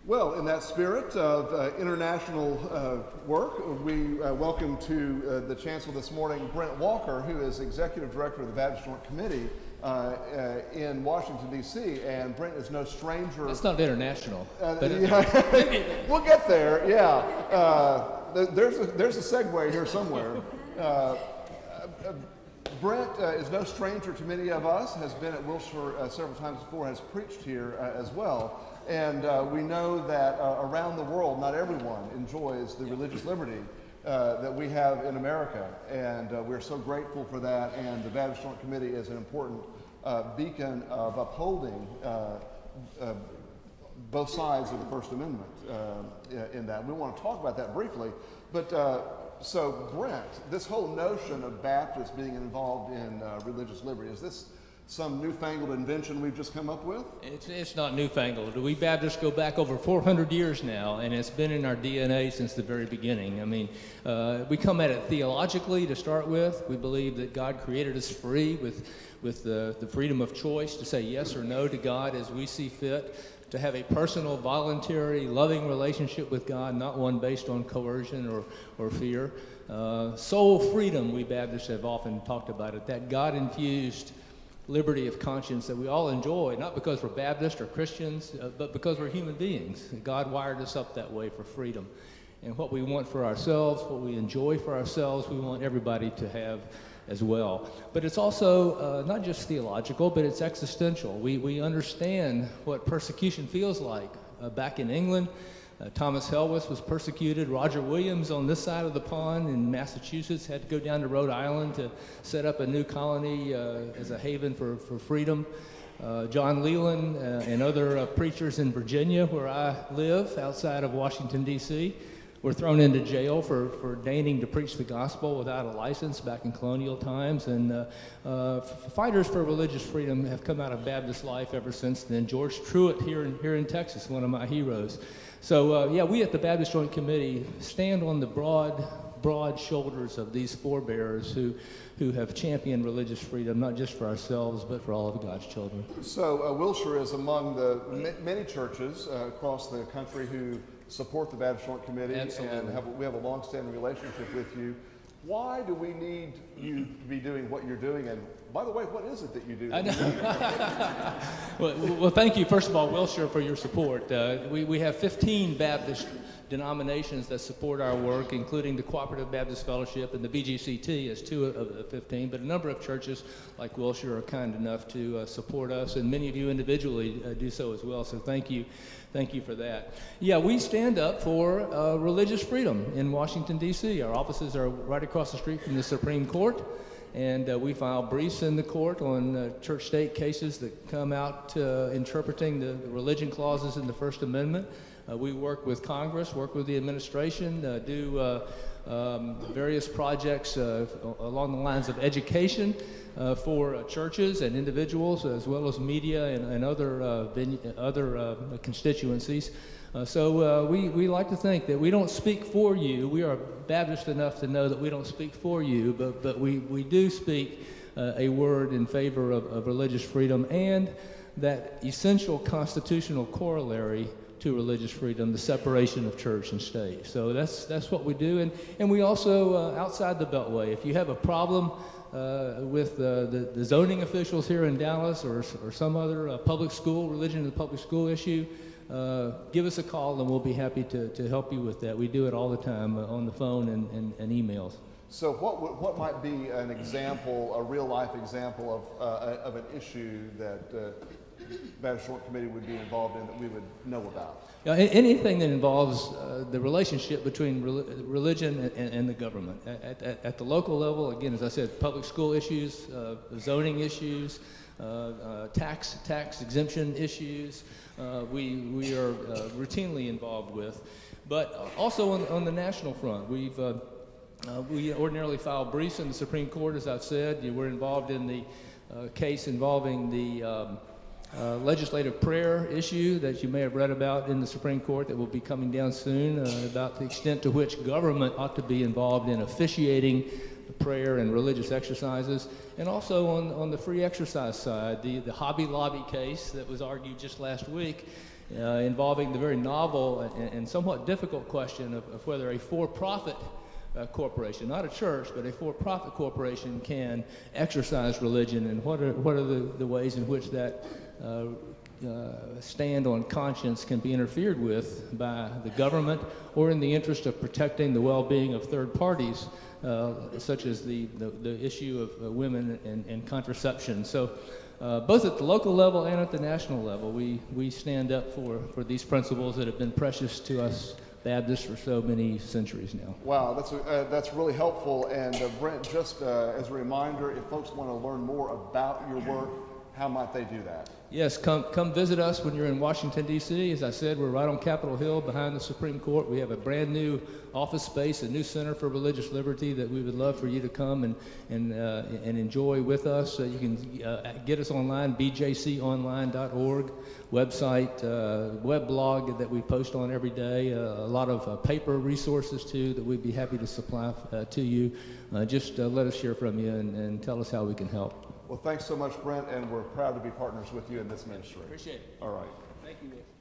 Well, in that spirit of international work, we welcome to the chancel this morning Brent Walker, who is Executive Director of the Baptist Joint Committee in Washington, D.C., and Brent is no stranger. It's not international. We'll get there, yeah. There's a segue here somewhere. Brent is no stranger to many of us, has been at Wilshire several times before, has preached here as well. And we know that around the world, not everyone enjoys the religious liberty that we have in America. And we're so grateful for that. And the Baptist Joint Committee is an important beacon of upholding both sides of the First Amendment in that. We want to talk about that briefly. But so, Brent, this whole notion of Baptists being involved in religious liberty, is this some newfangled invention we've just come up with? It's not newfangled. We Baptists go back over 400 years now, and it's been in our DNA since the very beginning. I mean, we come at it theologically to start with. We believe that God created us free with the freedom of choice to say yes or no to God as we see fit, to have a personal, voluntary, loving relationship with God, not one based on coercion or fear. Soul freedom, we Baptists have often talked about it, that God-infused liberty of conscience that we all enjoy, not because we're Baptists or Christians, but because we're human beings. God wired us up that way for freedom. And what we want for ourselves, what we enjoy for ourselves, we want everybody to have as well. But it's also not just theological, but it's existential. We understand what persecution feels like. Back in England, Thomas Helwys was persecuted. Roger Williams on this side of the pond in Massachusetts had to go down to Rhode Island to set up a new colony as a haven for freedom. John Leland and other preachers in Virginia, where I live, outside of Washington, D.C., were thrown into jail for deigning to preach the gospel without a license back in colonial times. And fighters for religious freedom have come out of Baptist life ever since then. George Truett here in Texas, one of my heroes. So we at the Baptist Joint Committee stand on the broad shoulders of these forebears who have championed religious freedom, not just for ourselves, but for all of God's children. So Wilshire is among the many churches across the country who support the Baptist Joint Committee. Absolutely. And we have a long-standing relationship with you. Why do we need you to be doing what you're doing? And by the way, what is it that you do? Well, thank you, first of all, Wilshire, for your support. We have 15 Baptist denominations that support our work, including the Cooperative Baptist Fellowship and the BGCT as two of the 15, but a number of churches like Wilshire are kind enough to support us, and many of you individually do so as well, so thank you for that. Yeah, we stand up for religious freedom in Washington, D.C. Our offices are right across the street from the Supreme Court, and we file briefs in the court on church-state cases that come out interpreting the religion clauses in the First Amendment. We work with Congress, work with the administration, do various projects along the lines of education for churches and individuals, as well as media and other constituencies. So we like to think that we don't speak for you. We are Baptist enough to know that we don't speak for you, but we do speak a word in favor of religious freedom and that essential constitutional corollary to religious freedom, the separation of church and state. So that's what we do. And we also, outside the Beltway, if you have a problem with the zoning officials here in Dallas or some other public school, religion in the public school issue, give us a call and we'll be happy to help you with that. We do it all the time on the phone and emails. So what might be an example, a real life example of an issue that Baptist Joint Committee would be involved in that we would know about? Anything that involves the relationship between religion and the government. At the local level, again, as I said, public school issues, zoning issues, tax exemption issues, we are routinely involved with. But also on the national front, we ordinarily file briefs in the Supreme Court, as I've said. We're involved in the case involving the legislative prayer issue that you may have read about in the Supreme Court that will be coming down soon, about the extent to which government ought to be involved in officiating prayer and religious exercises, and also on the free exercise side, the Hobby Lobby case that was argued just last week involving the very novel and somewhat difficult question of whether a for-profit corporation, not a church, but a for-profit corporation can exercise religion, and what are the ways in which that stand on conscience can be interfered with by the government or in the interest of protecting the well-being of third parties, such as the issue of women and contraception. So both at the local level and at the national level, we stand up for these principles that have been precious to us Baptists for so many centuries now. Wow, that's really helpful. And Brent, just as a reminder, if folks want to learn more about your work, how might they do that? Yes, come visit us when you're in Washington, D.C. As I said, we're right on Capitol Hill behind the Supreme Court. We have a brand new office space, a new Center for Religious Liberty that we would love for you to come and enjoy with us. You can get us online, bjconline.org, website, weblog that we post on every day, a lot of paper resources too that we'd be happy to supply to you. Just let us hear from you and tell us how we can help. Well, thanks so much, Brent, and we're proud to be partners with you in this ministry. Appreciate it. All right. Thank you, Will.